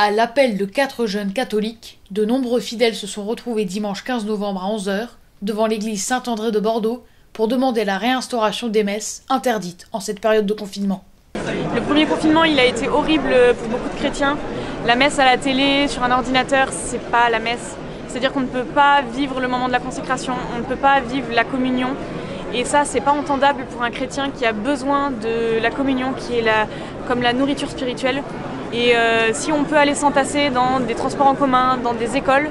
À l'appel de 4 jeunes catholiques, de nombreux fidèles se sont retrouvés dimanche 15 novembre à 11 h devant l'église Saint-André de Bordeaux pour demander la réinstauration des messes interdites en cette période de confinement. Le premier confinement, il a été horrible pour beaucoup de chrétiens. La messe à la télé, sur un ordinateur, c'est pas la messe. C'est-à-dire qu'on ne peut pas vivre le moment de la consécration, on ne peut pas vivre la communion. Et ça, c'est pas entendable pour un chrétien qui a besoin de la communion, qui est comme la nourriture spirituelle. Et si on peut aller s'entasser dans des transports en commun, dans des écoles,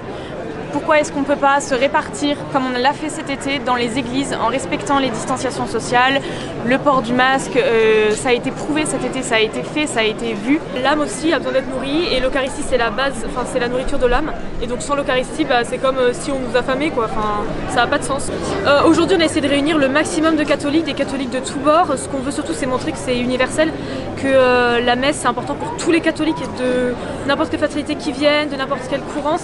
pourquoi est-ce qu'on ne peut pas se répartir comme on l'a fait cet été dans les églises en respectant les distanciations sociales, le port du masque, ça a été prouvé cet été, ça a été fait, ça a été vu. L'âme aussi a besoin d'être nourrie et l'Eucharistie c'est la base, enfin c'est la nourriture de l'âme. Et donc sans l'Eucharistie, c'est comme si on nous affamait quoi, enfin ça n'a pas de sens. Aujourd'hui on a essayé de réunir le maximum de catholiques, des catholiques de tous bords. Ce qu'on veut surtout c'est montrer que c'est universel, que la messe c'est important pour tous les catholiques de n'importe quelle fraternité qui viennent, de n'importe quel courant,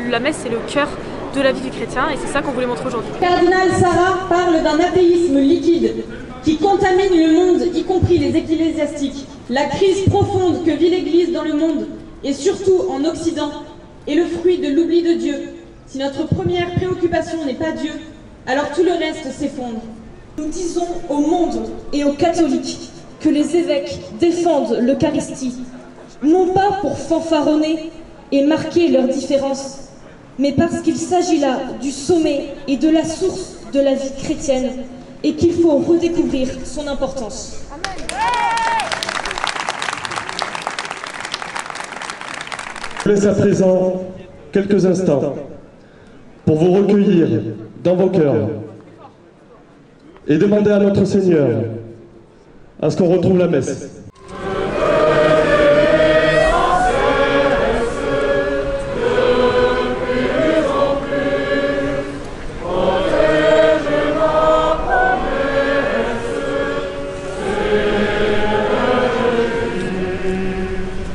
la messe c'est le cœur de la vie du chrétien et c'est ça qu'on voulait montrer aujourd'hui. Cardinal Sarah parle d'un athéisme liquide qui contamine le monde, y compris les ecclésiastiques. La crise profonde que vit l'Église dans le monde, et surtout en Occident, est le fruit de l'oubli de Dieu. Si notre première préoccupation n'est pas Dieu, alors tout le reste s'effondre. Nous disons au monde et aux catholiques que les évêques défendent l'Eucharistie, non pas pour fanfaronner et marquer leurs différences, mais parce qu'il s'agit là du sommet et de la source de la vie chrétienne et qu'il faut redécouvrir son importance. Je vous laisse à présent quelques instants pour vous recueillir dans vos cœurs et demander à notre Seigneur à ce qu'on retrouve la messe.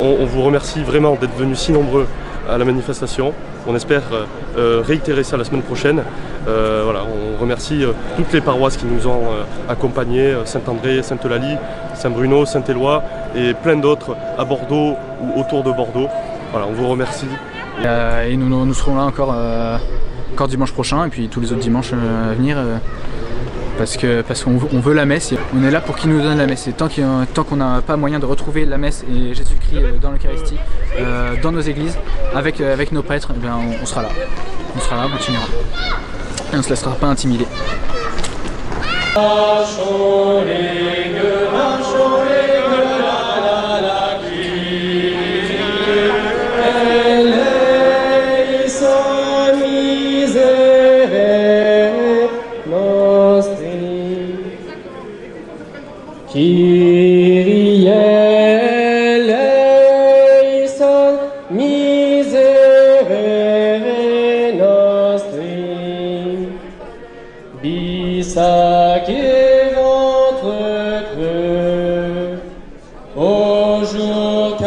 On vous remercie vraiment d'être venus si nombreux à la manifestation. On espère réitérer ça la semaine prochaine. Voilà, on remercie toutes les paroisses qui nous ont accompagnés, Saint-André, Sainte-Eulalie, Saint-Bruno, Saint-Éloi et plein d'autres à Bordeaux ou autour de Bordeaux. Voilà, on vous remercie. Et nous serons là encore dimanche prochain et puis tous les autres dimanches à venir. Parce qu'on veut la messe, et on est là pour qu'il nous donne la messe. Et tant qu'on n'a pas moyen de retrouver la messe et Jésus-Christ dans l'Eucharistie, dans nos églises, avec nos prêtres, eh bien, on sera là. On sera là, on continuera. Et on ne se laissera pas intimider. Kyrie eleison, miserere nostri, bissac et ventre creux, au jour